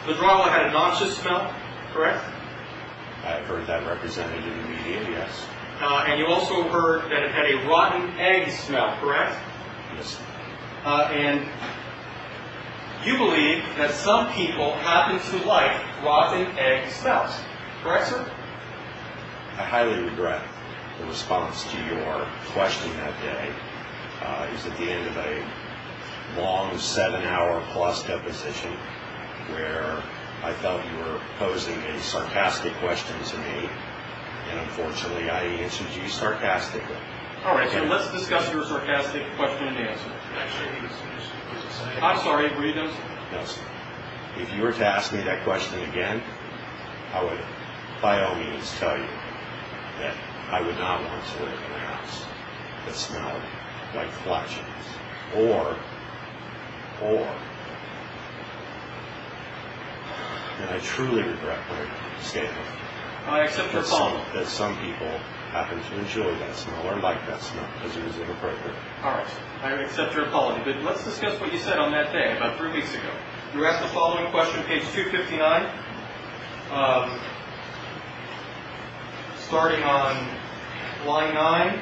The drywall had a noxious smell, correct? I've heard that represented in the media, yes. And you also heard that it had a rotten egg smell, correct? Yes. And you believe that some people happen to like rotten egg smells, correct, sir? I highly regret the response to your question that day. It was at the end of a long 7-hour-plus deposition where I felt you were posing a sarcastic question to me, and unfortunately I answered you sarcastically. All right, so let's discuss your sarcastic question and answer. Actually, he was saying. I'm sorry, were you done? No, sir. If you were to ask me that question again, I would by all means tell you that I would not want to live in a house that smelled like flatulence or and I truly regret my statement. I accept your apology. That some people happen to enjoy that smell or like that smell because it was inappropriate. All right, I accept your apology, but let's discuss what you said on that day, about 3 weeks ago. You were asked the following question, page 259, starting on line 9,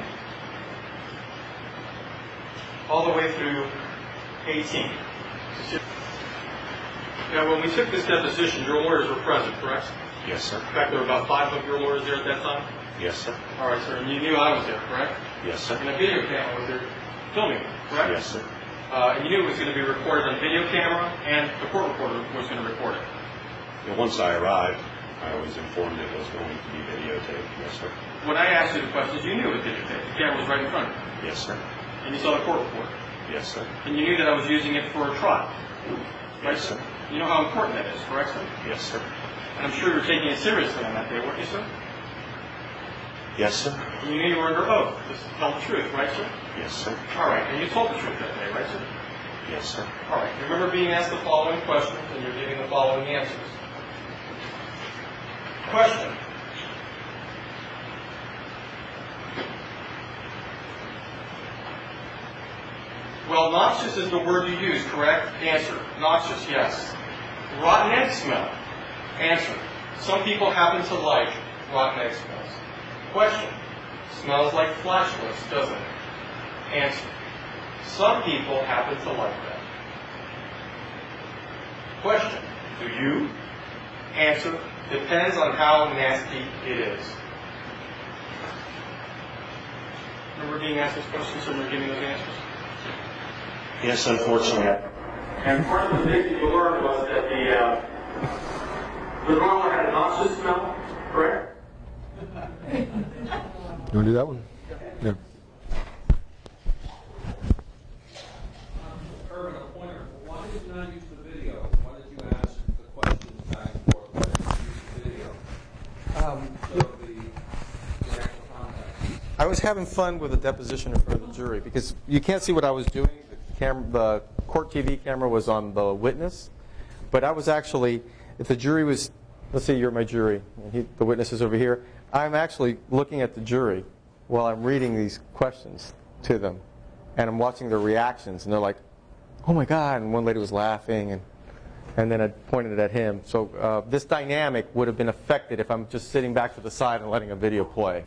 all the way through 18. Now, when we took this deposition, your lawyers were present, correct? Yes, sir. In fact, there were about 5 of your lawyers there at that time? Yes, sir. All right, sir, and you knew I was there, correct? Yes, sir. And a video camera was there filming, correct? Yes, sir. And you knew it was going to be recorded on video camera, and the court reporter was going to record it. And once I arrived, I was informed it was going to be videotaped. Yes, sir. When I asked you the questions, you knew it was videotaped. The camera was right in front of you. Yes, sir. And you saw the court reporter. Yes, sir. And you knew that I was using it for a trial. Right, Yes, sir. You know how important that is, correct, sir? Yes, sir. And I'm sure you were taking it seriously on that day, weren't you, sir? Yes, sir. And you knew you were under oath. Just tell the truth, right, sir? Yes, sir. All right. And you told the truth that day, right, sir? Yes, sir. All right. You remember being asked the following questions, and you're giving the following answers. Question. Well, noxious is the word you use, correct? Answer. Noxious, yes. Rotten egg smell. Answer. Some people happen to like rotten egg smells. Question. Smells like flatulence, doesn't it? Answer. Some people happen to like that. Question. Do you? Answer. Depends on how nasty it is. Remember being asked those questions and we're giving those answers? Yes, unfortunately. And part of the thing that you learned was that the drywall had a noxious smell, correct? You want to do that one? Yeah. Ervin, a pointer. Why did you not use the video? Why did you ask the questions back and forth? Why didn't you use the video? So the actual context. I was having fun with the deposition in front of the jury because you can't see what I was doing. The court TV camera was on the witness, but I was actually, if the jury was, let's say you're my jury, and the witness is over here, I'm actually looking at the jury while I'm reading these questions to them, and I'm watching their reactions, and they're like, oh my God, and one lady was laughing, and then I pointed it at him. So this dynamic would have been affected if I'm just sitting back to the side and letting a video play.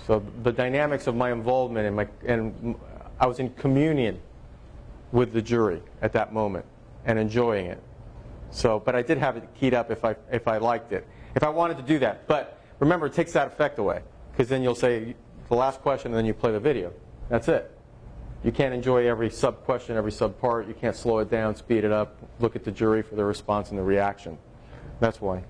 So the dynamics of my involvement and I was in communion with the jury at that moment and enjoying it. So, but I did have it keyed up if I liked it, if I wanted to do that. But remember, it takes that effect away because then you'll say the last question and then you play the video. That's it. You can't enjoy every sub question, every sub part. You can't slow it down, speed it up, look at the jury for their response and the reaction. That's why.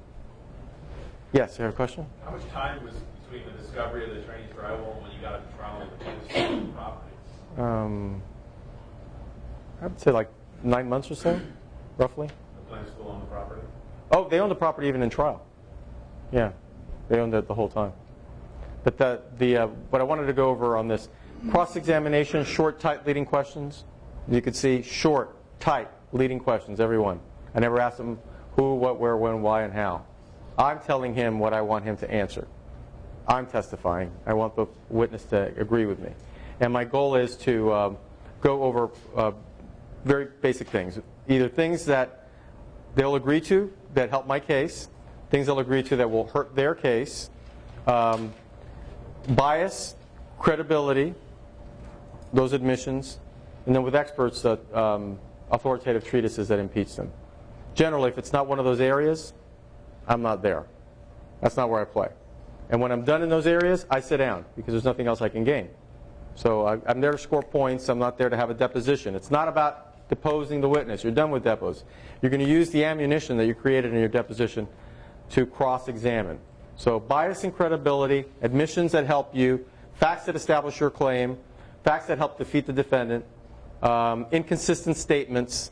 Yes, you have a question? How much time was between the discovery of the attorney's drywall and when you got to trial and the property? I would say like 9 months or so, roughly. The plan still on the property? Oh, they owned the property even in trial. Yeah, they owned it the whole time. But what I wanted to go over on this cross-examination, short, tight, leading questions. You could see short, tight, leading questions, every one. I never asked them who, what, where, when, why, and how. I'm telling him what I want him to answer. I'm testifying. I want the witness to agree with me. And my goal is to go over very basic things, either things that they'll agree to that help my case, things they'll agree to that will hurt their case, bias, credibility, those admissions, and then with experts, authoritative treatises that impeach them. Generally, if it's not one of those areas, I'm not there. That's not where I play. And when I'm done in those areas, I sit down because there's nothing else I can gain. So I'm there to score points. I'm not there to have a deposition. It's not about deposing the witness. You're done with depos. You're going to use the ammunition that you created in your deposition to cross-examine. So bias and credibility, admissions that help you, facts that establish your claim, facts that help defeat the defendant, inconsistent statements,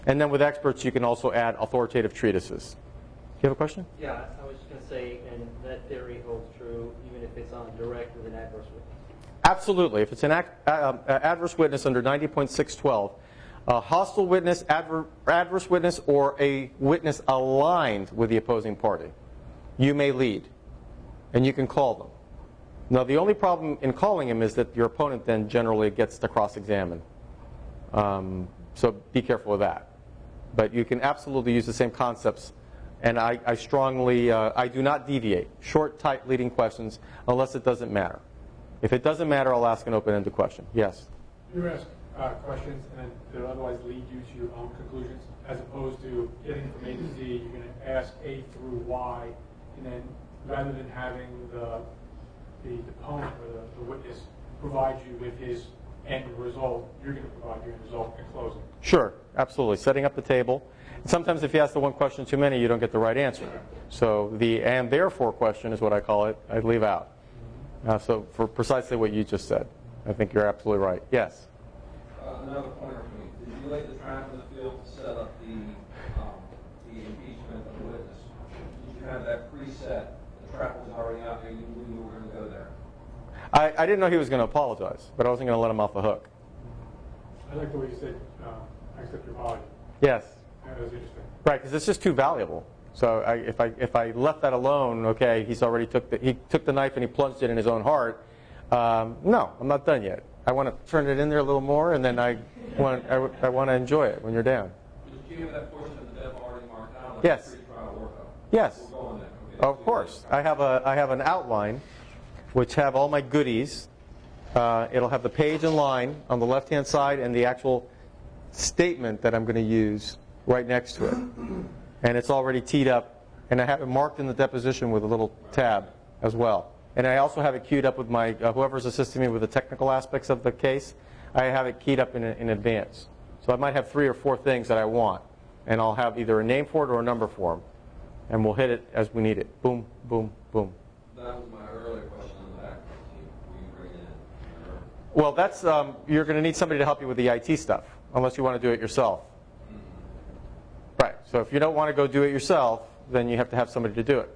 and then with experts you can also add authoritative treatises. Do you have a question? Yeah, I was just going to say, and that theory holds true even if it's on direct with an adverse witness. Absolutely. If it's an adverse witness under 90.612, a hostile witness, adverse witness, or a witness aligned with the opposing party, you may lead, and you can call them. Now, the only problem in calling him is that your opponent then generally gets to cross-examine. So be careful of that. But you can absolutely use the same concepts. And I strongly, I do not deviate. Short, tight, leading questions, unless it doesn't matter. If it doesn't matter, I'll ask an open-ended question. Yes? You ask questions and then they'll otherwise lead you to your own conclusions, as opposed to getting from A to Z, you're going to ask A through Y, and then rather than having the opponent or the witness provide you with his end result, you're going to provide your end result in closing. Sure, absolutely. Setting up the table. And sometimes if you ask the one question too many, you don't get the right answer. So the and therefore question is what I call it. I leave out. So for precisely what you just said. I think you're absolutely right. Yes? Another pointer for me. Did you lay the trap in the field to set up the impeachment of the witness? Did you have that preset? The trap was already out there. You knew you were going to go there. I didn't know he was going to apologize, but I wasn't going to let him off the hook. I like the way you said, I accept your apology. Yes. That was interesting. Right, because it's just too valuable. So if I left that alone, okay, he took the knife and he plunged it in his own heart. No, I'm not done yet. I want to turn it in there a little more, and then I want to enjoy it when you're down. Did you have that portion of the death already marked out? Like Yes. Pre-trial workup? Yes. We'll go on that. Okay. Of course. I have an outline which have all my goodies. It'll have the page and line on the left-hand side and the actual statement that I'm going to use right next to it. And it's already teed up, and I have it marked in the deposition with a little tab as well. And I also have it queued up with my whoever's assisting me with the technical aspects of the case. I have it keyed up in advance. So I might have 3 or 4 things that I want, and I'll have either a name for it or a number for them, and we'll hit it as we need it. Boom, boom, boom. That was my earlier question on the back. Will you bring it in? Well, that's you're going to need somebody to help you with the IT stuff, unless you want to do it yourself. Right. So if you don't want to go do it yourself, then you have to have somebody to do it.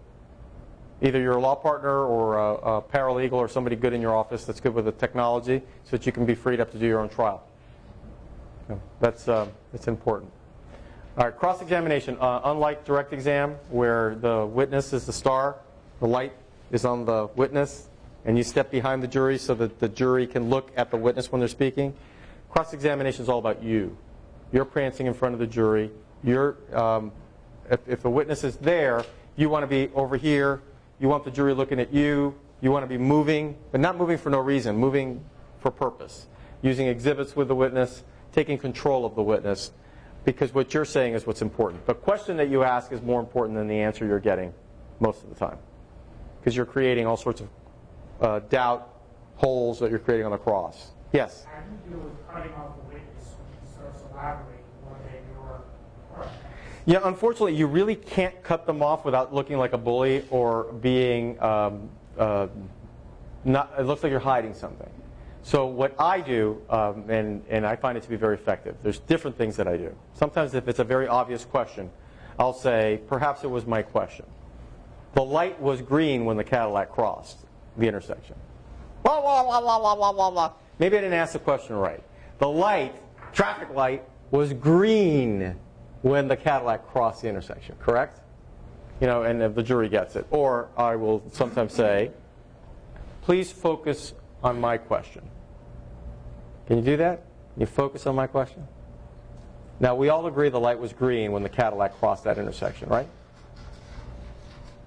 Either your law partner or a paralegal or somebody good in your office that's good with the technology so that you can be freed up to do your own trial. So that's important. All right, cross-examination. Unlike direct exam, where the witness is the star, the light is on the witness, and you step behind the jury so that the jury can look at the witness when they're speaking. Cross-examination is all about you. You're prancing in front of the jury. If the witness is there, you want to be over here. You want the jury looking at you. You want to be moving, but not moving for no reason, moving for purpose. Using exhibits with the witness, taking control of the witness, because what you're saying is what's important. The question that you ask is more important than the answer you're getting most of the time, because you're creating all sorts of doubt, holes that you're creating on the cross. Yes? How do you deal with cutting off the witness when he starts elaborating one day your part? Yeah, unfortunately, you really can't cut them off without looking like a bully or being it looks like you're hiding something. So what I do, and I find it to be very effective, there's different things that I do. Sometimes if it's a very obvious question, I'll say, perhaps it was my question. The light was green when the Cadillac crossed the intersection. Blah, blah, blah, blah, blah, blah, blah, blah. Maybe I didn't ask the question right. The light, traffic light, was green when the Cadillac crossed the intersection, correct? You know, and the jury gets it. Or I will sometimes say, please focus on my question. Can you do that? Can you focus on my question? Now, we all agree the light was green when the Cadillac crossed that intersection, right?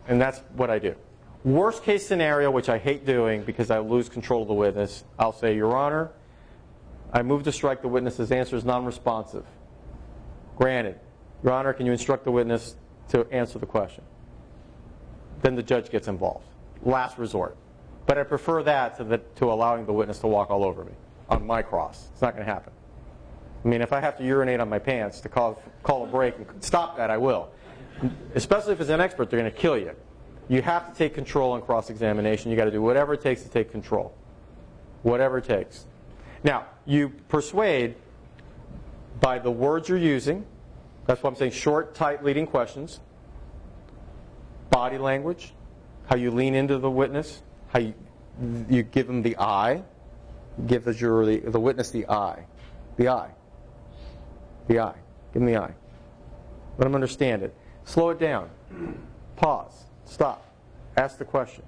And that's what I do. Worst case scenario, which I hate doing because I lose control of the witness, I'll say, Your Honor, I move to strike the witness's answer is non-responsive. Granted. Your Honor, can you instruct the witness to answer the question? Then the judge gets involved. Last resort. But I prefer that to allowing the witness to walk all over me on my cross. It's not going to happen. I mean, if I have to urinate on my pants to call a break and stop that, I will. Especially if it's an expert, they're going to kill you. You have to take control on cross-examination. You've got to do whatever it takes to take control. Whatever it takes. Now, you persuade by the words you're using. That's why I'm saying short, tight, leading questions. Body language. How you lean into the witness. How you give them the eye. Give the jury, the witness the eye. The eye. The eye. Give them the eye. Let them understand it. Slow it down. Pause. Stop. Ask the question.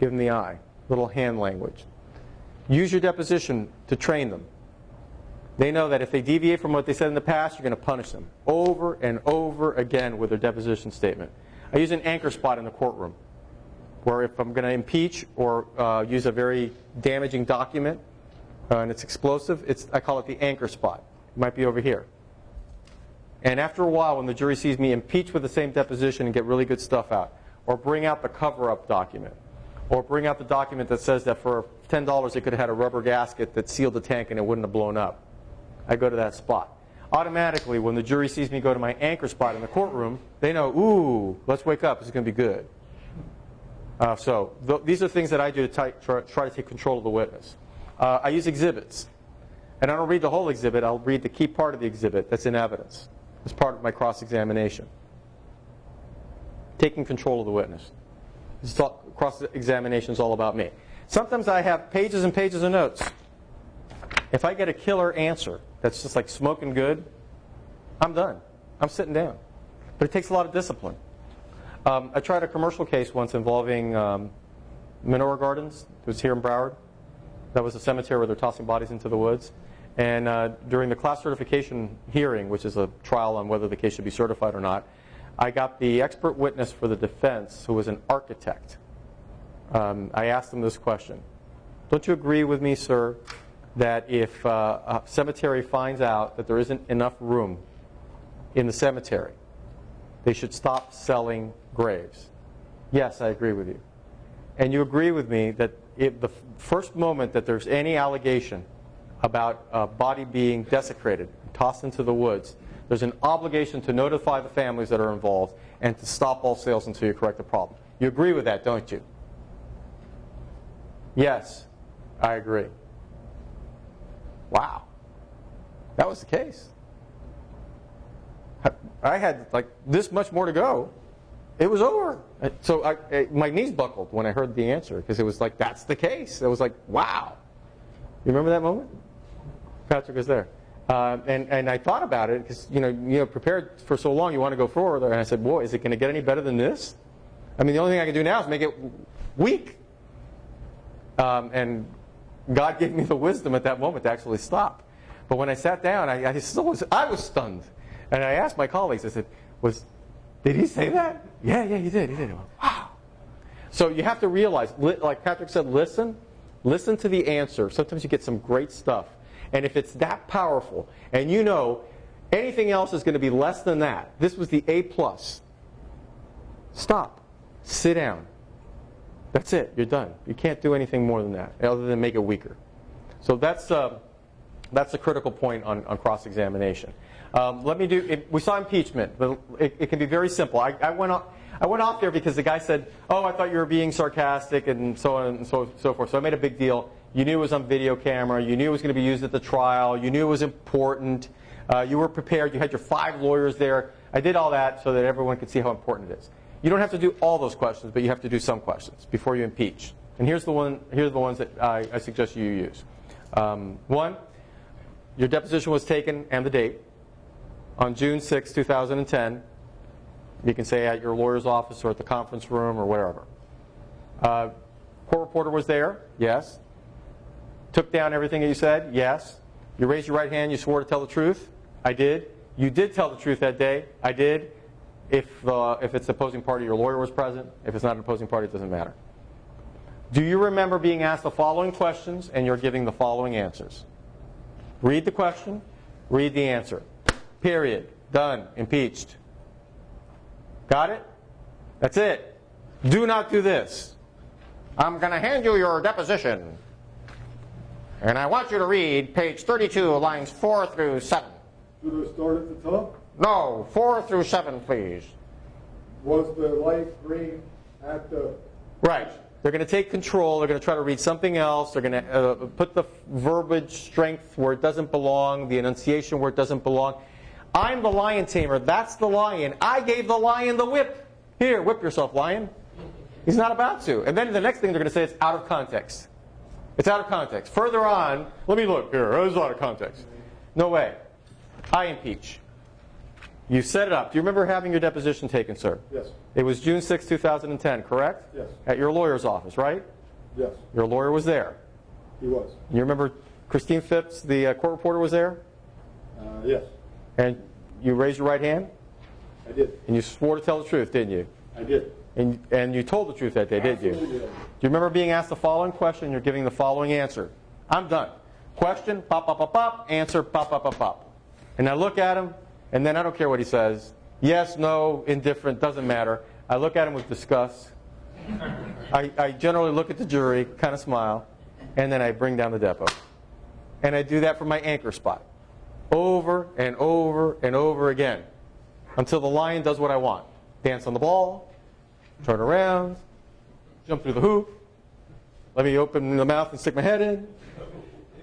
Give them the eye. Little hand language. Use your deposition to train them. They know that if they deviate from what they said in the past, you're going to punish them over and over again with their deposition statement. I use an anchor spot in the courtroom where if I'm going to impeach or use a very damaging document and it's explosive, I call it the anchor spot. It might be over here. And after a while, when the jury sees me impeach with the same deposition and get really good stuff out, or bring out the cover-up document, or bring out the document that says that for $10 it could have had a rubber gasket that sealed the tank and it wouldn't have blown up, I go to that spot. Automatically, when the jury sees me go to my anchor spot in the courtroom, they know, ooh, let's wake up, this is going to be good. These are things that I do to try to take control of the witness. I use exhibits. And I don't read the whole exhibit, I'll read the key part of the exhibit that's in evidence as part of my cross-examination. Taking control of the witness. Cross-examination is all about me. Sometimes I have pages and pages of notes. If I get a killer answer that's just like smoking good, I'm done. I'm sitting down. But it takes a lot of discipline. I tried a commercial case once involving Menorah Gardens. It was here in Broward. That was a cemetery where they're tossing bodies into the woods. And during the class certification hearing, which is a trial on whether the case should be certified or not, I got the expert witness for the defense, who was an architect. I asked him this question. Don't you agree with me, sir, that if a cemetery finds out that there isn't enough room in the cemetery, they should stop selling graves? Yes, I agree with you. And you agree with me that if the first moment that there's any allegation about a body being desecrated, tossed into the woods, there's an obligation to notify the families that are involved and to stop all sales until you correct the problem. You agree with that, don't you? Yes, I agree. Wow. That was the case. I had like this much more to go. It was over. So my knees buckled when I heard the answer because it was like, that's the case. It was like, wow. You remember that moment? Patrick was there. And I thought about it because, you know, prepared for so long, you want to go forward. And I said, boy, is it going to get any better than this? I mean, the only thing I can do now is make it weak. And God gave me the wisdom at that moment to actually stop. But when I sat down, I was stunned. And I asked my colleagues, I said, did he say that? Yeah, he did. He did. Wow. So you have to realize, like Patrick said, listen to the answer. Sometimes you get some great stuff. And if it's that powerful, and you know anything else is going to be less than that, this was the A+. Stop. Sit down. That's it. You're done. You can't do anything more than that, other than make it weaker. So that's a critical point on cross-examination. We saw impeachment, but it can be very simple. I went off there because the guy said, oh, I thought you were being sarcastic and so on and so forth. So I made a big deal. You knew it was on video camera. You knew it was going to be used at the trial. You knew it was important. You were prepared. You had your 5 lawyers there. I did all that so that everyone could see how important it is. You don't have to do all those questions, but you have to do some questions before you impeach. And here's the ones that I suggest you use. 1, your deposition was taken and the date on June 6, 2010. You can say at your lawyer's office or at the conference room or wherever. Court reporter was there? Yes. Took down everything that you said? Yes. You raised your right hand, you swore to tell the truth? I did. You did tell the truth that day. I did. If it's the opposing party, your lawyer was present. If it's not an opposing party, it doesn't matter. Do you remember being asked the following questions and you're giving the following answers? Read the question, read the answer. Period. Done. Impeached. Got it? That's it. Do not do this. I'm going to hand you your deposition. And I want you to read page 32, lines 4 through 7. Do they start at the top? No, 4 through 7, please. Was the light green at the... Right. They're going to take control. They're going to try to read something else. They're going to put the verbiage strength where it doesn't belong, the enunciation where it doesn't belong. I'm the lion tamer. That's the lion. I gave the lion the whip. Here, whip yourself, lion. He's not about to. And then the next thing they're going to say is out of context. It's out of context. Further on, let me look here. It's out of context. No way. I impeach. You set it up. Do you remember having your deposition taken, sir? Yes. It was June 6, 2010, correct? Yes. At your lawyer's office, right? Yes. Your lawyer was there. He was. You remember Christine Phipps, the court reporter, was there? Yes. And you raised your right hand? I did. And you swore to tell the truth, didn't you? I did. And you told the truth that day, didn't you? Absolutely Do did. you remember being asked the following question and you're giving the following answer? I'm done. Question, pop, pop, pop, pop. Answer, pop, pop, pop, pop. And I look at him, and then I don't care what he says. Yes, no, indifferent, doesn't matter. I look at him with disgust. I generally look at the jury, kind of smile, and then I bring down the depo. And I do that from my anchor spot. Over and over and over again. Until the lion does what I want. Dance on the ball, turn around, jump through the hoop, let me open the mouth and stick my head in.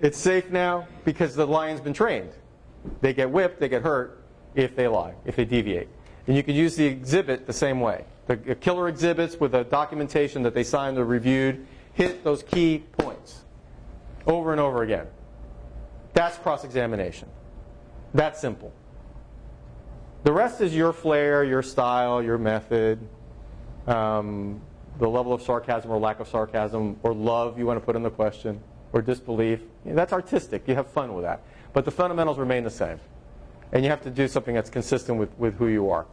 It's safe now because the lion's been trained. They get whipped, they get hurt if they lie, if they deviate. And you can use the exhibit the same way. The killer exhibits with the documentation that they signed or reviewed hit those key points over and over again. That's cross-examination. That's simple. The rest is your flair, your style, your method, the level of sarcasm or lack of sarcasm or love you want to put in the question or disbelief. That's artistic. You have fun with that. But the fundamentals remain the same. And you have to do something that's consistent with who you are.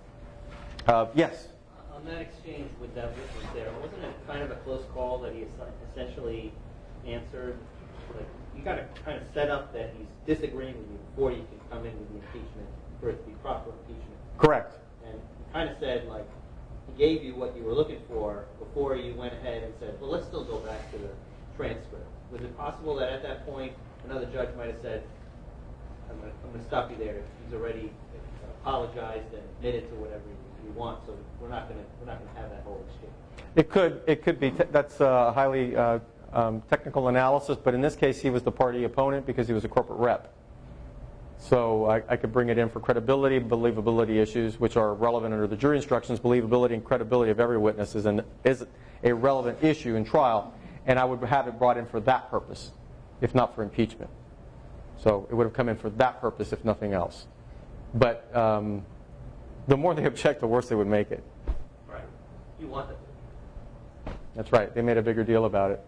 Yes? On that exchange with that witness there, wasn't it kind of a close call that he essentially answered? Like, you got to kind of set up that he's disagreeing with you before you can come in with the impeachment for it to be proper impeachment. Correct. And he kind of said, like, he gave you what you were looking for before you went ahead and said, well, let's still go back to the transcript. Was it possible that at that point another judge might have said, I'm going to stop you there. He's already apologized and admitted to whatever you want, so we're not going to have that whole exchange. It could be. That's a highly technical analysis, but in this case, he was the party opponent because he was a corporate rep. So I could bring it in for credibility, believability issues, which are relevant under the jury instructions. Believability and credibility of every witness is a relevant issue in trial, and I would have it brought in for that purpose, if not for impeachment. So it would have come in for that purpose, if nothing else. But the more they object, the worse they would make it. Right. You want it. That's right. They made a bigger deal about it.